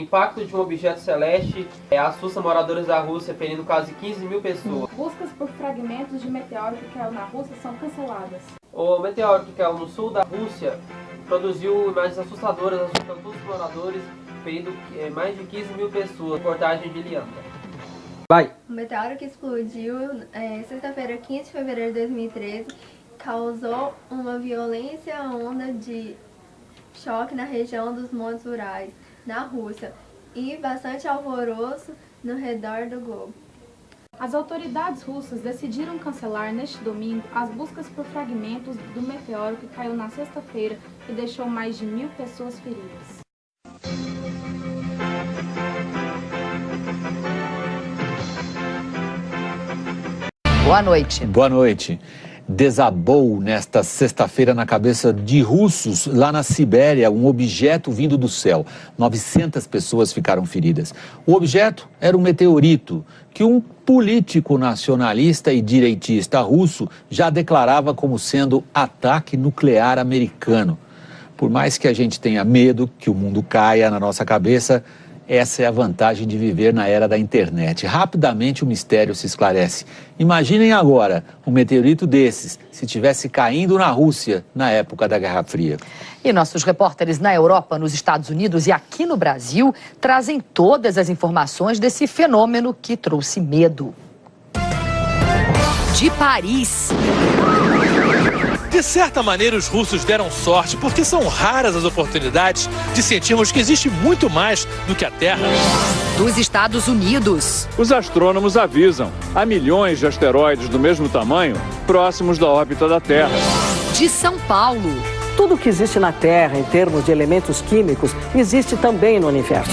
Impacto de um objeto celeste assusta moradores da Rússia, ferindo quase 15 mil pessoas. Buscas por fragmentos de meteoro que caiu na Rússia são canceladas. O meteoro que caiu no sul da Rússia produziu imagens assustadoras, assustando todos os moradores, ferindo mais de 15 mil pessoas. Reportagem de Lianda. O meteoro que explodiu sexta-feira, 15 de fevereiro de 2013, causou uma violenta onda de choque na região dos Montes Urais, na Rússia, e bastante alvoroço no redor do globo. As autoridades russas decidiram cancelar neste domingo as buscas por fragmentos do meteoro que caiu na sexta-feira e deixou mais de 1.000 pessoas feridas. Boa noite. Boa noite. Desabou nesta sexta-feira na cabeça de russos, lá na Sibéria, um objeto vindo do céu. 900 pessoas ficaram feridas. O objeto era um meteorito que um político nacionalista e direitista russo já declarava como sendo ataque nuclear americano. Por mais que a gente tenha medo que o mundo caia na nossa cabeça, essa é a vantagem de viver na era da internet. Rapidamente o mistério se esclarece. Imaginem agora um meteorito desses se estivesse caindo na Rússia na época da Guerra Fria. E nossos repórteres na Europa, nos Estados Unidos e aqui no Brasil trazem todas as informações desse fenômeno que trouxe medo. De Paris. De certa maneira, os russos deram sorte porque são raras as oportunidades de sentirmos que existe muito mais do que a Terra. Dos Estados Unidos. Os astrônomos avisam, há milhões de asteroides do mesmo tamanho próximos da órbita da Terra. De São Paulo. Tudo que existe na Terra em termos de elementos químicos existe também no universo.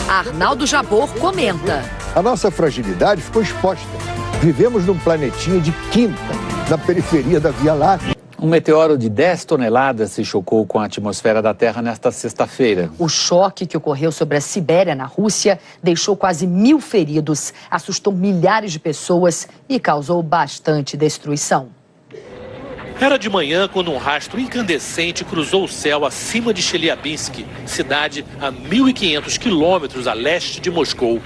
Arnaldo Jabor comenta. A nossa fragilidade ficou exposta. Vivemos num planetinha de quinta, na periferia da Via Láctea. Um meteoro de 10 toneladas se chocou com a atmosfera da Terra nesta sexta-feira. O choque que ocorreu sobre a Sibéria, na Rússia, deixou quase 1.000 feridos, assustou milhares de pessoas e causou bastante destruição. Era de manhã quando um rastro incandescente cruzou o céu acima de Chelyabinsk, cidade a 1.500 quilômetros a leste de Moscou.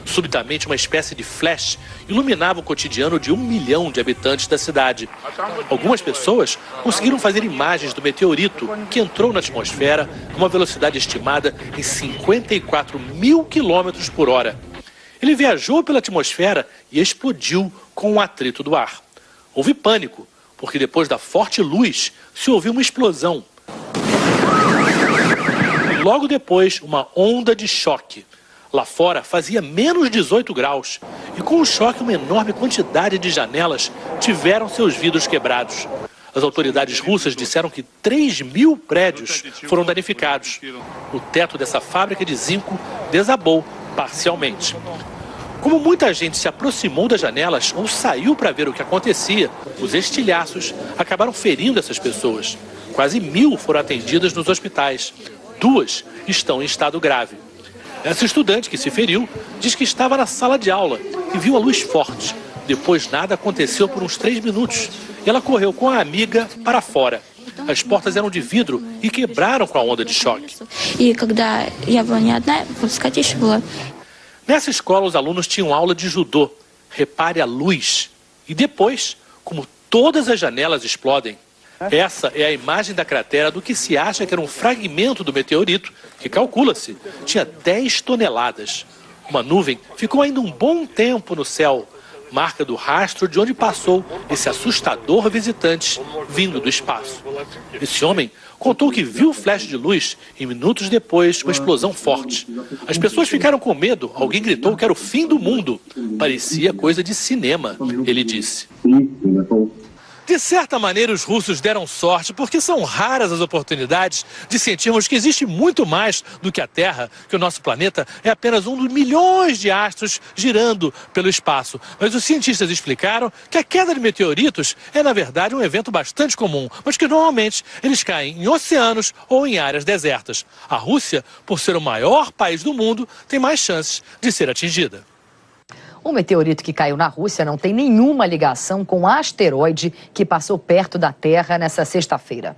Subitamente, uma espécie de flash iluminava o cotidiano de 1 milhão de habitantes da cidade. Algumas pessoas conseguiram fazer imagens do meteorito que entrou na atmosfera com uma velocidade estimada em 54 mil quilômetros por hora. Ele viajou pela atmosfera e explodiu com o atrito do ar. Houve pânico, porque depois da forte luz se ouviu uma explosão. E logo depois, uma onda de choque. Lá fora fazia menos 18 graus e com o choque uma enorme quantidade de janelas tiveram seus vidros quebrados. As autoridades russas disseram que 3.000 prédios foram danificados. O teto dessa fábrica de zinco desabou parcialmente. Como muita gente se aproximou das janelas ou saiu para ver o que acontecia, os estilhaços acabaram ferindo essas pessoas. Quase 1.000 foram atendidas nos hospitais. 2 estão em estado grave. Essa estudante que se feriu diz que estava na sala de aula e viu a luz forte. Depois nada aconteceu por uns 3 minutos. Ela correu com a amiga para fora. As portas eram de vidro e quebraram com a onda de choque. Nessa escola, os alunos tinham aula de judô. Repare a luz. E depois, como todas as janelas explodem. Essa é a imagem da cratera do que se acha que era um fragmento do meteorito, que calcula-se, tinha 10 toneladas. Uma nuvem ficou ainda um bom tempo no céu, marca do rastro de onde passou esse assustador visitante vindo do espaço. Esse homem contou que viu o flash de luz e minutos depois uma explosão forte. As pessoas ficaram com medo, alguém gritou que era o fim do mundo. Parecia coisa de cinema, ele disse. De certa maneira, os russos deram sorte porque são raras as oportunidades de sentirmos que existe muito mais do que a Terra, que o nosso planeta é apenas um dos milhões de astros girando pelo espaço. Mas os cientistas explicaram que a queda de meteoritos é, na verdade, um evento bastante comum, mas que normalmente eles caem em oceanos ou em áreas desertas. A Rússia, por ser o maior país do mundo, tem mais chances de ser atingida. O meteorito que caiu na Rússia não tem nenhuma ligação com o asteroide que passou perto da Terra nessa sexta-feira.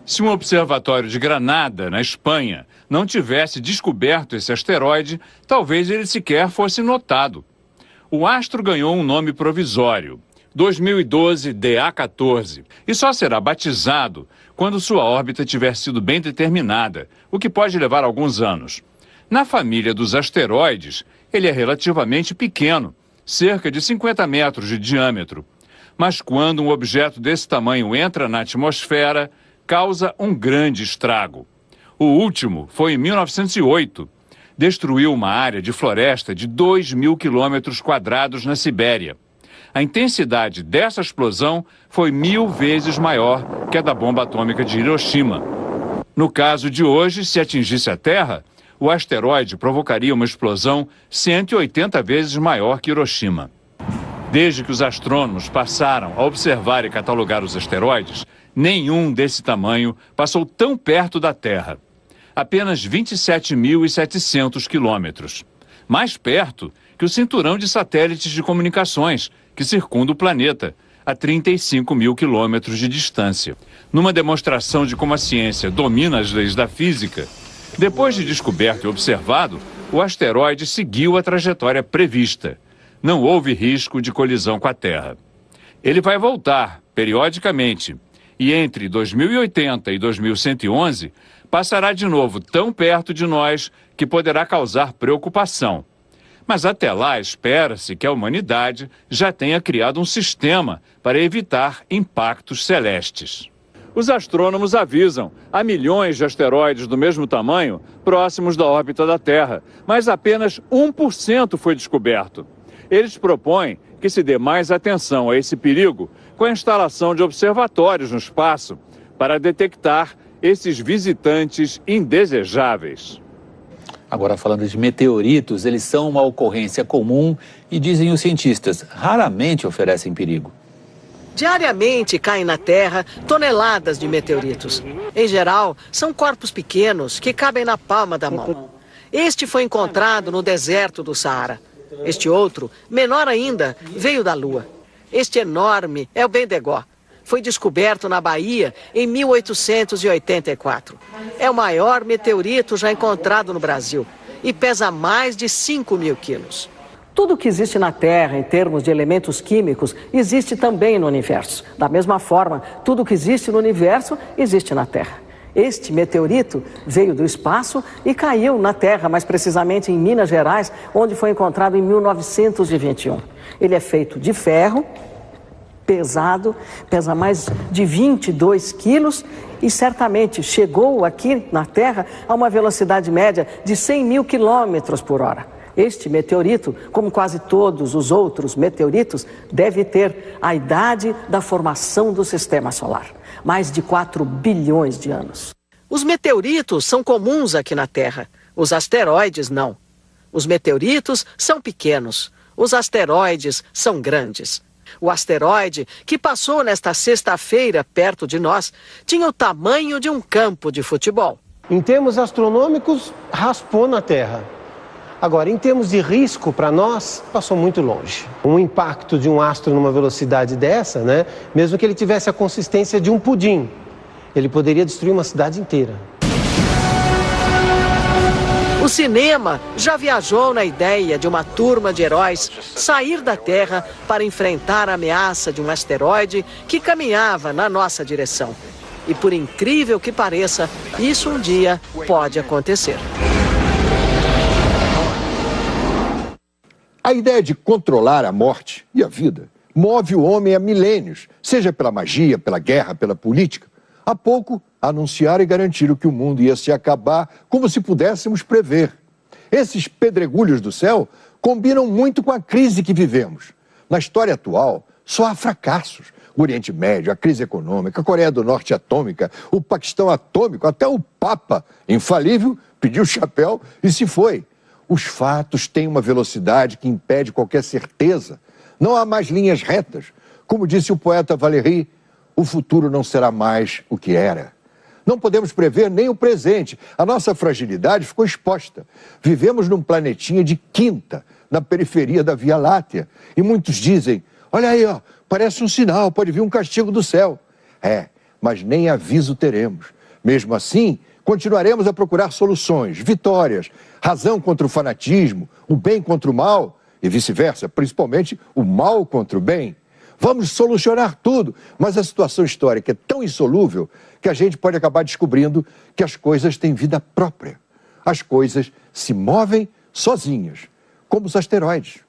Se um observatório de Granada, na Espanha, não tivesse descoberto esse asteroide, talvez ele sequer fosse notado. O astro ganhou um nome provisório, 2012 DA14, e só será batizado quando sua órbita tiver sido bem determinada, o que pode levar alguns anos. Na família dos asteroides, ele é relativamente pequeno, cerca de 50 metros de diâmetro. Mas quando um objeto desse tamanho entra na atmosfera, causa um grande estrago. O último foi em 1908. Destruiu uma área de floresta de 2.000 quilômetros quadrados na Sibéria. A intensidade dessa explosão foi 1000 vezes maior que a da bomba atômica de Hiroshima. No caso de hoje, se atingisse a Terra, o asteroide provocaria uma explosão 180 vezes maior que Hiroshima. Desde que os astrônomos passaram a observar e catalogar os asteroides, nenhum desse tamanho passou tão perto da Terra. Apenas 27.700 quilômetros. Mais perto que o cinturão de satélites de comunicações, que circunda o planeta, a 35.000 quilômetros de distância. Numa demonstração de como a ciência domina as leis da física, depois de descoberto e observado, o asteroide seguiu a trajetória prevista. Não houve risco de colisão com a Terra. Ele vai voltar, periodicamente, e entre 2080 e 2111, passará de novo tão perto de nós que poderá causar preocupação. Mas até lá, espera-se que a humanidade já tenha criado um sistema para evitar impactos celestes. Os astrônomos avisam, há milhões de asteroides do mesmo tamanho próximos da órbita da Terra, mas apenas 1% foi descoberto. Eles propõem que se dê mais atenção a esse perigo com a instalação de observatórios no espaço para detectar esses visitantes indesejáveis. Agora, falando de meteoritos, eles são uma ocorrência comum e, dizem os cientistas, raramente oferecem perigo. Diariamente caem na Terra toneladas de meteoritos. Em geral, são corpos pequenos que cabem na palma da mão. Este foi encontrado no deserto do Saara. Este outro, menor ainda, veio da Lua. Este enorme é o Bendegó. Foi descoberto na Bahia em 1884. É o maior meteorito já encontrado no Brasil e pesa mais de 5.000 quilos. Tudo que existe na Terra, em termos de elementos químicos, existe também no universo. Da mesma forma, tudo que existe no universo existe na Terra. Este meteorito veio do espaço e caiu na Terra, mais precisamente em Minas Gerais, onde foi encontrado em 1921. Ele é feito de ferro, pesado, pesa mais de 22 quilos e certamente chegou aqui na Terra a uma velocidade média de 100.000 quilômetros por hora. Este meteorito, como quase todos os outros meteoritos, deve ter a idade da formação do Sistema Solar, mais de 4 bilhões de anos. Os meteoritos são comuns aqui na Terra, os asteroides não. Os meteoritos são pequenos, os asteroides são grandes. O asteroide, que passou nesta sexta-feira perto de nós, tinha o tamanho de um campo de futebol. Em termos astronômicos, raspou na Terra. Agora, em termos de risco para nós, passou muito longe. Um impacto de um astro numa velocidade dessa, mesmo que ele tivesse a consistência de um pudim, ele poderia destruir uma cidade inteira. O cinema já viajou na ideia de uma turma de heróis sair da Terra para enfrentar a ameaça de um asteroide que caminhava na nossa direção. E por incrível que pareça, isso um dia pode acontecer. A ideia de controlar a morte e a vida move o homem há milênios, seja pela magia, pela guerra, pela política. Há pouco, anunciaram e garantiram que o mundo ia se acabar como se pudéssemos prever. Esses pedregulhos do céu combinam muito com a crise que vivemos. Na história atual, só há fracassos. O Oriente Médio, a crise econômica, a Coreia do Norte atômica, o Paquistão atômico, até o Papa, infalível, pediu chapéu e se foi. Os fatos têm uma velocidade que impede qualquer certeza. Não há mais linhas retas. Como disse o poeta Valéry, o futuro não será mais o que era. Não podemos prever nem o presente. A nossa fragilidade ficou exposta. Vivemos num planetinha de quinta, na periferia da Via Láctea. E muitos dizem, olha aí, parece um sinal, pode vir um castigo do céu. mas nem aviso teremos. Mesmo assim, continuaremos a procurar soluções, vitórias, razão contra o fanatismo, o bem contra o mal e vice-versa, principalmente o mal contra o bem. Vamos solucionar tudo, mas a situação histórica é tão insolúvel que a gente pode acabar descobrindo que as coisas têm vida própria. As coisas se movem sozinhas, como os asteroides.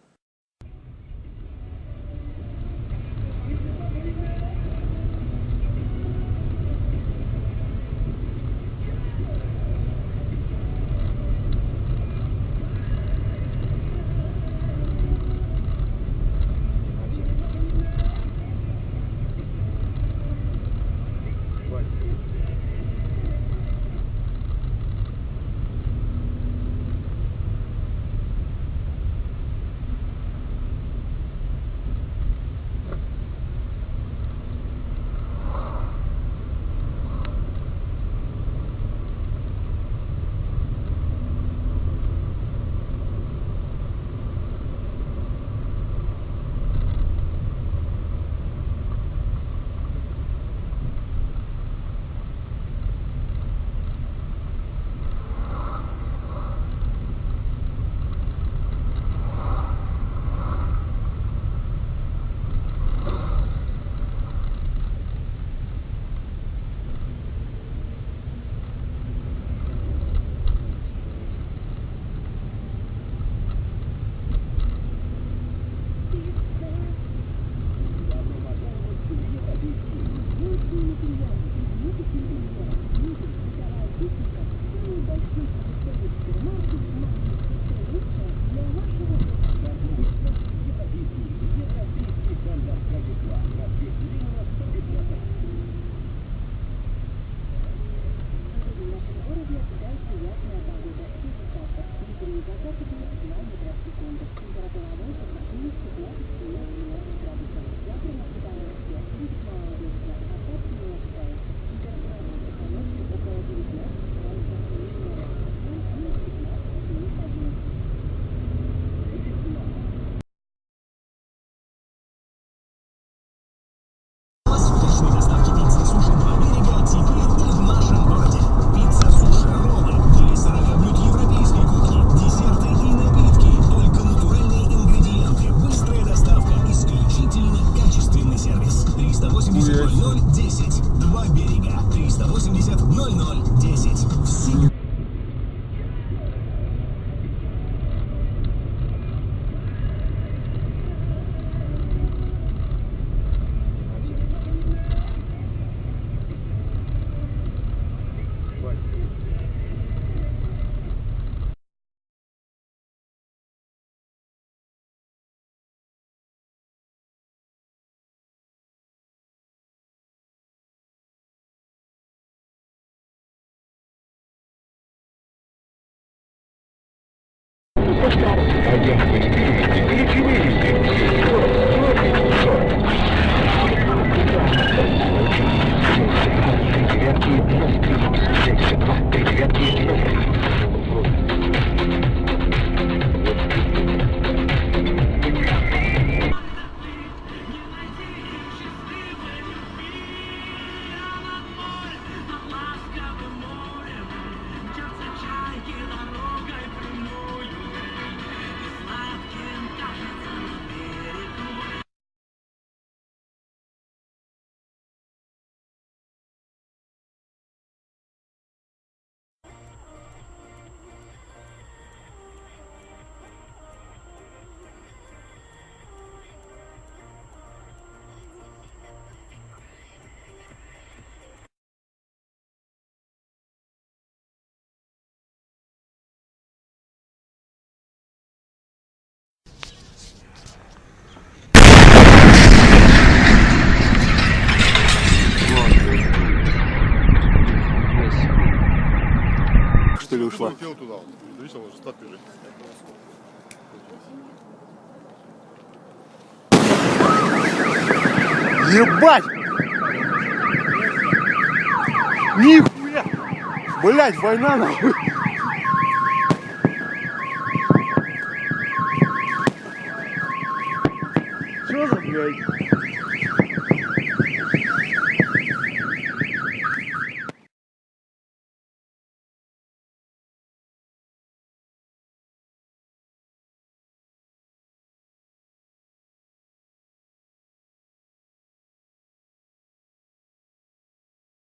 Что ли ушла? Ебать! Нихуя! Блять, война нахуй! Что за, блядь?